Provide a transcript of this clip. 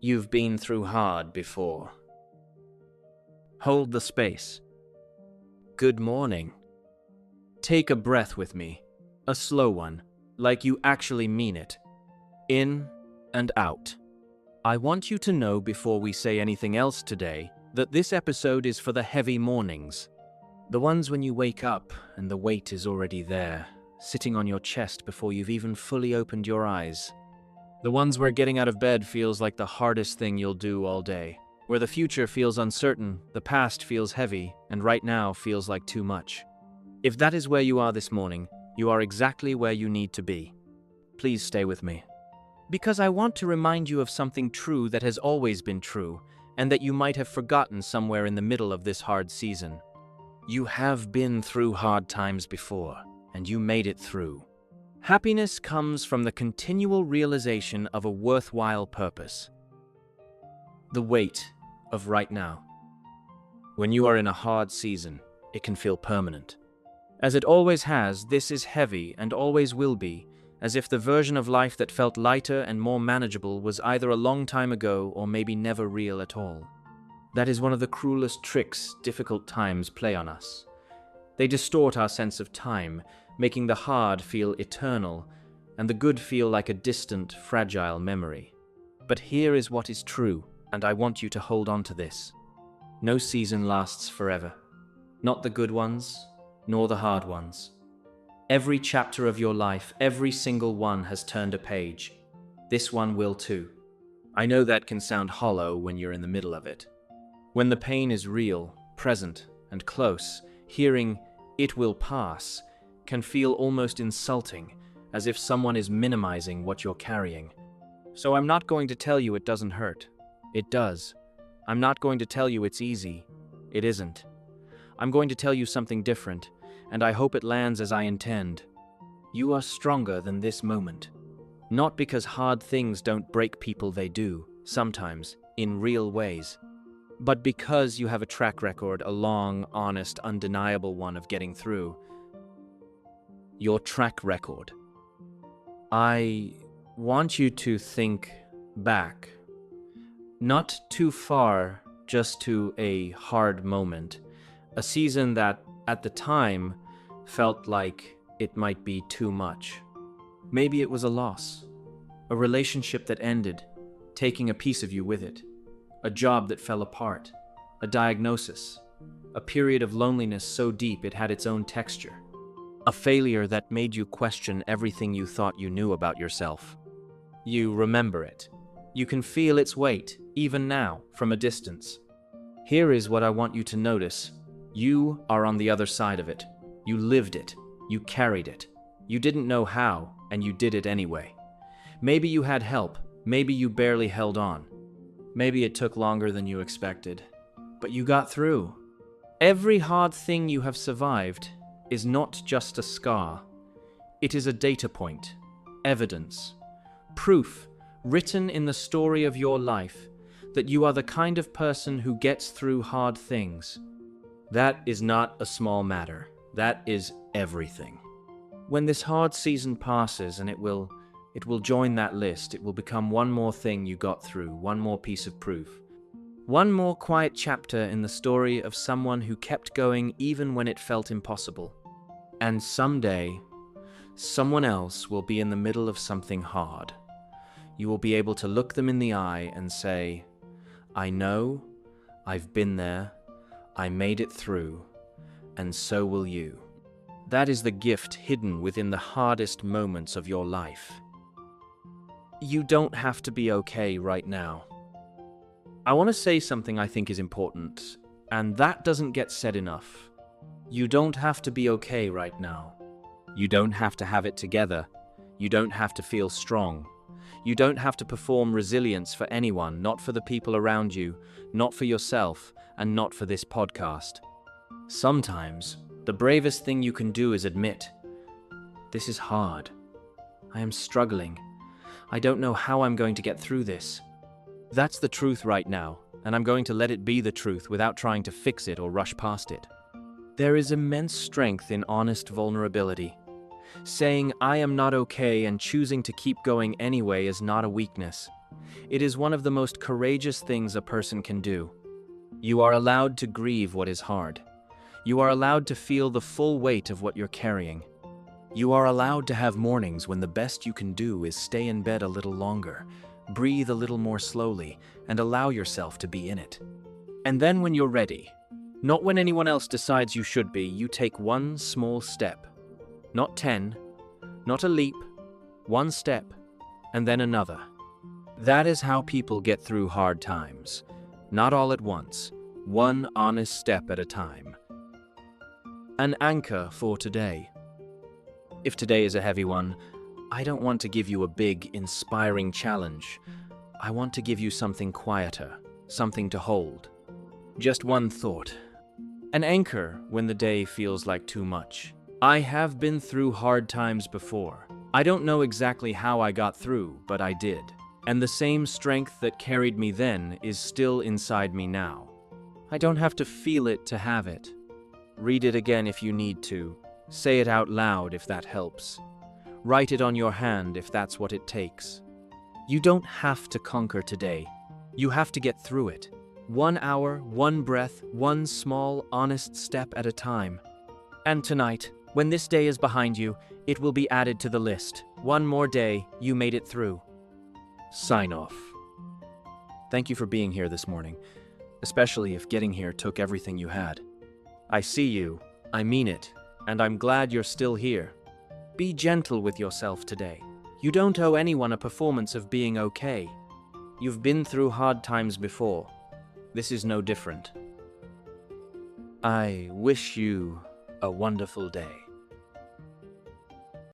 You've been through hard before. Hold the space. Good morning. Take a breath with me, a slow one, like you actually mean it. In and out. I want you to know before we say anything else today that this episode is for the heavy mornings. The ones when you wake up and the weight is already there, sitting on your chest before you've even fully opened your eyes. The ones where getting out of bed feels like the hardest thing you'll do all day. Where the future feels uncertain, the past feels heavy, and right now feels like too much. If that is where you are this morning, you are exactly where you need to be. Please stay with me. Because I want to remind you of something true that has always been true, and that you might have forgotten somewhere in the middle of this hard season. You have been through hard times before, and you made it through. Happiness comes from the continual realization of a worthwhile purpose. The weight of right now. When you are in a hard season, it can feel permanent. As it always has, this is heavy and always will be, as if the version of life that felt lighter and more manageable was either a long time ago or maybe never real at all. That is one of the cruelest tricks difficult times play on us. They distort our sense of time, making the hard feel eternal and the good feel like a distant, fragile memory. But here is what is true, and I want you to hold on to this. No season lasts forever. Not the good ones, nor the hard ones. Every chapter of your life, every single one has turned a page. This one will too. I know that can sound hollow when you're in the middle of it. When the pain is real, present, and close, hearing "it will pass" can feel almost insulting, as if someone is minimizing what you're carrying. So I'm not going to tell you it doesn't hurt. It does. I'm not going to tell you it's easy. It isn't. I'm going to tell you something different, and I hope it lands as I intend. You are stronger than this moment. Not because hard things don't break people, they do, sometimes, in real ways. But because you have a track record, a long, honest, undeniable one of getting through. Your track record. I want you to think back. Not too far, just to a hard moment. A season that, at the time, felt like it might be too much. Maybe it was a loss. A relationship that ended, taking a piece of you with it. A job that fell apart. A diagnosis. A period of loneliness so deep it had its own texture. A failure that made you question everything you thought you knew about yourself. You remember it. You can feel its weight, even now, from a distance. Here is what I want you to notice. You are on the other side of it. You lived it. You carried it. You didn't know how, and you did it anyway. Maybe you had help. Maybe you barely held on. Maybe it took longer than you expected. But you got through. Every hard thing you have survived is not just a scar. It is a data point, evidence, proof written in the story of your life that you are the kind of person who gets through hard things. That is not a small matter. That is everything. When this hard season passes, and it will join that list, it will become one more thing you got through, one more piece of proof. One more quiet chapter in the story of someone who kept going even when it felt impossible. And someday, someone else will be in the middle of something hard. You will be able to look them in the eye and say, "I know, I've been there, I made it through, and so will you." That is the gift hidden within the hardest moments of your life. You don't have to be okay right now. I want to say something I think is important, and that doesn't get said enough. You don't have to be okay right now. You don't have to have it together. You don't have to feel strong. You don't have to perform resilience for anyone, not for the people around you, not for yourself, and not for this podcast. Sometimes, the bravest thing you can do is admit, "This is hard. I am struggling. I don't know how I'm going to get through this." That's the truth right now, and I'm going to let it be the truth without trying to fix it or rush past it. There is immense strength in honest vulnerability. Saying "I am not okay" and choosing to keep going anyway is not a weakness. It is one of the most courageous things a person can do. You are allowed to grieve what is hard. You are allowed to feel the full weight of what you're carrying. You are allowed to have mornings when the best you can do is stay in bed a little longer, breathe a little more slowly, and allow yourself to be in it. And then when you're ready, not when anyone else decides you should be, you take one small step. Not 10, not a leap, one step, and then another. That is how people get through hard times. Not all at once, one honest step at a time. An anchor for today. If today is a heavy one, I don't want to give you a big, inspiring challenge. I want to give you something quieter, something to hold. Just one thought. An anchor when the day feels like too much. I have been through hard times before. I don't know exactly how I got through, but I did. And the same strength that carried me then is still inside me now. I don't have to feel it to have it. Read it again if you need to. Say it out loud if that helps. Write it on your hand if that's what it takes. You don't have to conquer today. You have to get through it. 1 hour, one breath, one small, honest step at a time. And tonight, when this day is behind you, it will be added to the list. One more day, you made it through. Sign off. Thank you for being here this morning, especially if getting here took everything you had. I see you, I mean it, and I'm glad you're still here. Be gentle with yourself today. You don't owe anyone a performance of being okay. You've been through hard times before. This is no different. I wish you a wonderful day.